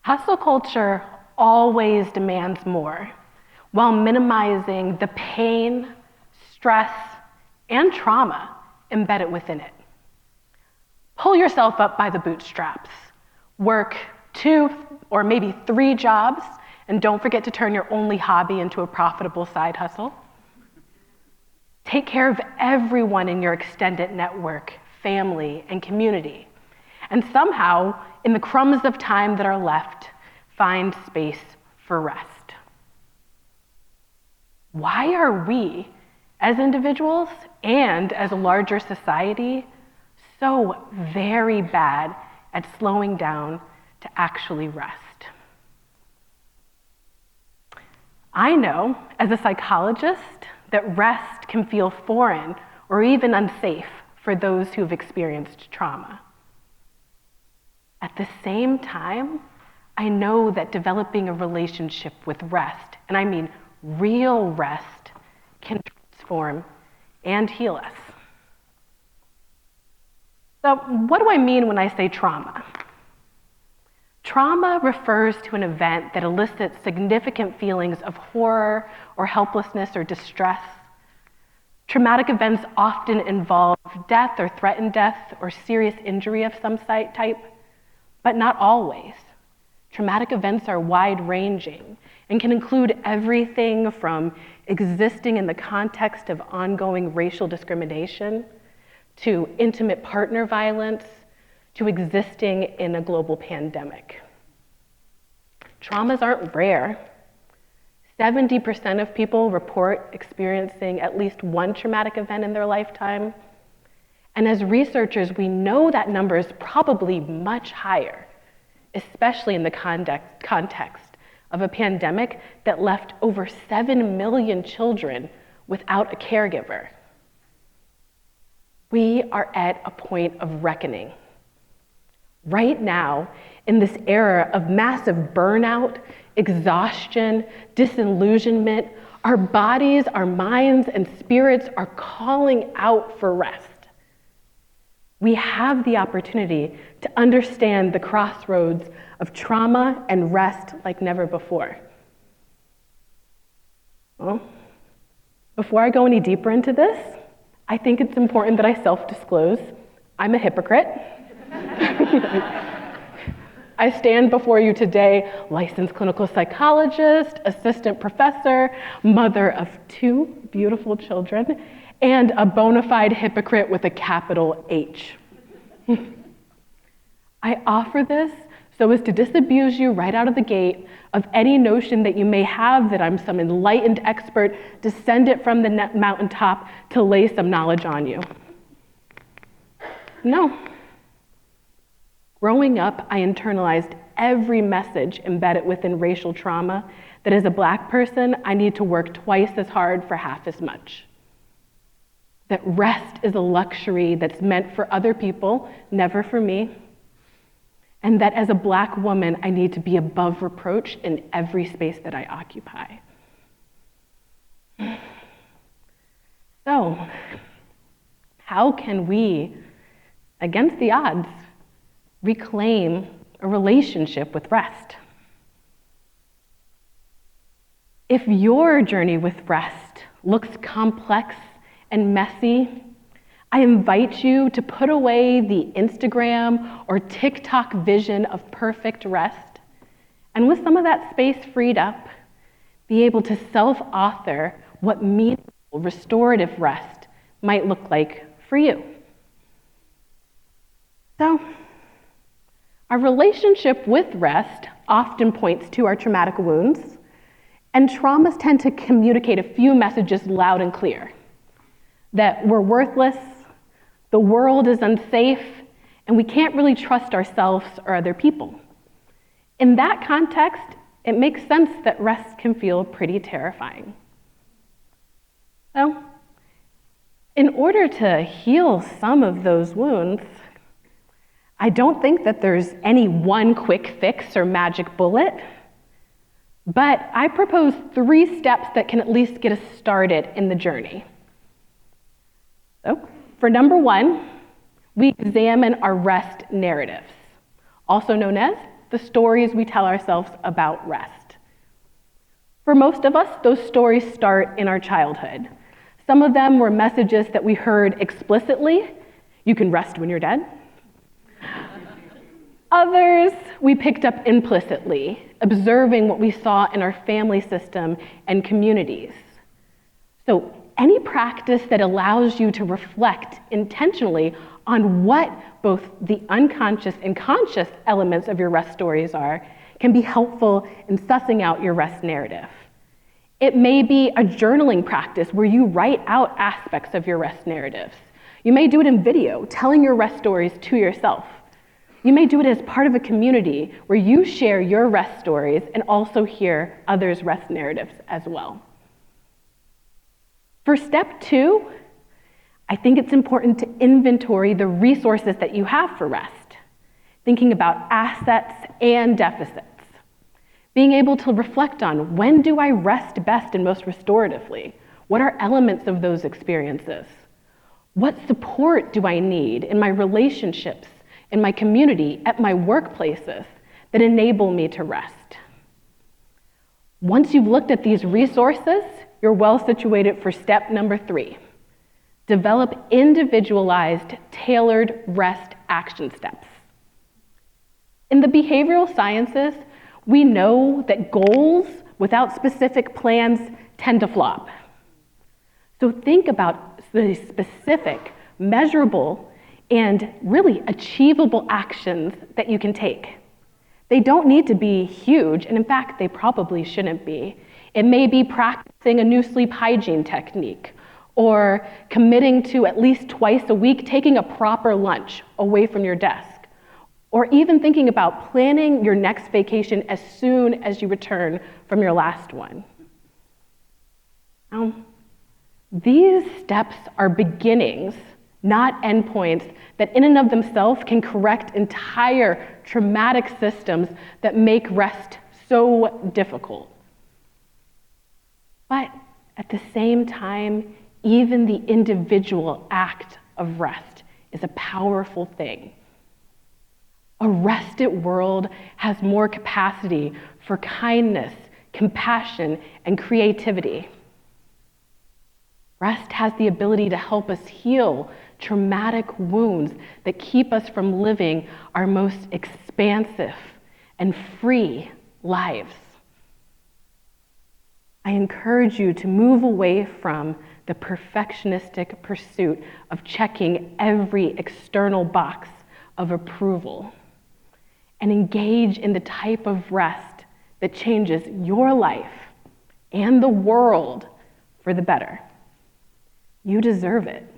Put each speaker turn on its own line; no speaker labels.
Hustle culture always demands more, while minimizing the pain, stress, and trauma embedded within it. Pull yourself up by the bootstraps. Work 2 or maybe 3 jobs, and don't forget to turn your only hobby into a profitable side hustle. Take care of everyone in your extended network, family, and community. And somehow, in the crumbs of time that are left, find space for rest. Why are we, as individuals and as a larger society, so very bad at slowing down to actually rest? I know, as a psychologist, that rest can feel foreign or even unsafe for those who've experienced trauma. At the same time, I know that developing a relationship with rest, and I mean real rest, can transform and heal us. So what do I mean when I say trauma? Trauma refers to an event that elicits significant feelings of horror or helplessness or distress. Traumatic events often involve death or threatened death or serious injury of some type, but not always. Traumatic events are wide-ranging and can include everything from existing in the context of ongoing racial discrimination, to intimate partner violence, to existing in a global pandemic. Traumas aren't rare. 70% of people report experiencing at least one traumatic event in their lifetime. And as researchers, we know that number is probably much higher, especially in the context of a pandemic that left over 7 million children without a caregiver. We are at a point of reckoning. Right now, in this era of massive burnout, exhaustion, disillusionment, our bodies, our minds, and spirits are calling out for rest. We have the opportunity to understand the crossroads of trauma and rest like never before. Well, before I go any deeper into this, I think it's important that I self-disclose. I'm a hypocrite. I stand before you today, licensed clinical psychologist, assistant professor, mother of 2 beautiful children, and a bona fide hypocrite with a capital H. I offer this so as to disabuse you right out of the gate of any notion that you may have that I'm some enlightened expert descended from the mountaintop to lay some knowledge on you. No. Growing up, I internalized every message embedded within racial trauma that as a Black person, I need to work twice as hard for half as much. That rest is a luxury that's meant for other people, never for me. And that as a Black woman, I need to be above reproach in every space that I occupy. So, how can we, against the odds, reclaim a relationship with rest? If your journey with rest looks complex and messy, I invite you to put away the Instagram or TikTok vision of perfect rest, and with some of that space freed up, be able to self-author what meaningful, restorative rest might look like for you. So, our relationship with rest often points to our traumatic wounds, and traumas tend to communicate a few messages loud and clear. That we're worthless, the world is unsafe, and we can't really trust ourselves or other people. In that context, it makes sense that rest can feel pretty terrifying. So, in order to heal some of those wounds, I don't think that there's any one quick fix or magic bullet, but I propose 3 steps that can at least get us started in the journey. So, for number 1, we examine our rest narratives, also known as the stories we tell ourselves about rest. For most of us, those stories start in our childhood. Some of them were messages that we heard explicitly: you can rest when you're dead. Others we picked up implicitly, observing what we saw in our family system and communities. So any practice that allows you to reflect intentionally on what both the unconscious and conscious elements of your rest stories are can be helpful in sussing out your rest narrative. It may be a journaling practice where you write out aspects of your rest narratives. You may do it in video, telling your rest stories to yourself. You may do it as part of a community where you share your rest stories and also hear others' rest narratives as well. For step 2, I think it's important to inventory the resources that you have for rest, thinking about assets and deficits. Being able to reflect on, when do I rest best and most restoratively? What are elements of those experiences? What support do I need in my relationships, in my community, at my workplaces that enable me to rest? Once you've looked at these resources, you're well situated for step number 3. Develop individualized, tailored rest action steps. In the behavioral sciences, we know that goals without specific plans tend to flop. So think about the specific, measurable, and really achievable actions that you can take. They don't need to be huge, and in fact, they probably shouldn't be. It may be practicing a new sleep hygiene technique, or committing to at least twice a week taking a proper lunch away from your desk, or even thinking about planning your next vacation as soon as you return from your last one. These steps are beginnings, not endpoints, that in and of themselves can correct entire traumatic systems that make rest so difficult. But at the same time, even the individual act of rest is a powerful thing. A rested world has more capacity for kindness, compassion, and creativity. Rest has the ability to help us heal traumatic wounds that keep us from living our most expansive and free lives. I encourage you to move away from the perfectionistic pursuit of checking every external box of approval and engage in the type of rest that changes your life and the world for the better. You deserve it.